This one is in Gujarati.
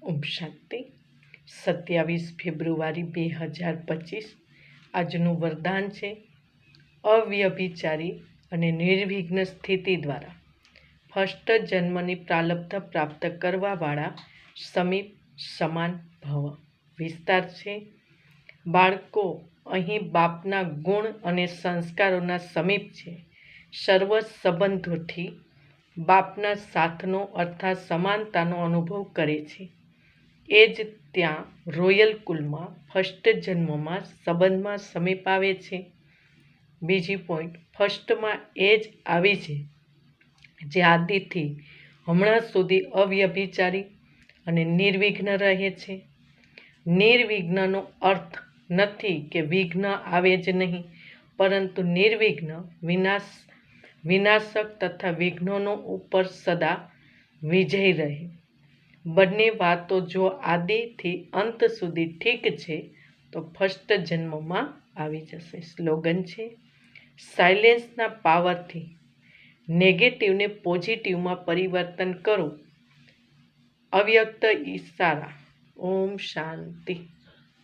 ઓમ શાંતિ 27 ફેબ્રુઆરી 2025 આજનું વરદાન છે અવ્યભિચારી અને નિર્વિઘ્ન સ્થિતિ દ્વારા ફર્સ્ટ જન્મની પ્રાલબ્ધ પ્રાપ્ત કરવાવાળા સમીપ સમાન ભવ. વિસ્તાર છે બાળકો અહીં બાપના ગુણ અને સંસ્કારોના સમીપ છે. સર્વ સંબંધોથી બાપના સાથનો અર્થાત સમાનતાનો અનુભવ કરે છે. એ જ ત્યાં રોયલ કુલમાં ફર્સ્ટ જન્મમાં સંબંધમાં સમીપ આવે છે. બીજી પોઈન્ટ, ફર્સ્ટમાં એ જ આવી છે જે આદિથી હમણાં સુધી અવ્યભિચારી અને નિર્વિઘ્ન રહે છે. નિર્વિઘ્નનો અર્થ નથી કે વિઘ્ન આવે જ નહીં, પરંતુ નિર્વિઘ્ન વિનાશક તથા વિઘ્નોનો ઉપર સદા વિજય રહે. બંને વાતો જો આદિથી અંત સુધી ઠીક છે તો ફર્સ્ટ જન્મમાં આવી જશે. સ્લોગન છે સાયલેન્સના પાવરથી નેગેટિવને પોઝિટિવમાં પરિવર્તન કરો. અવ્યક્ત ઈશારા. ઓમ શાંતિ.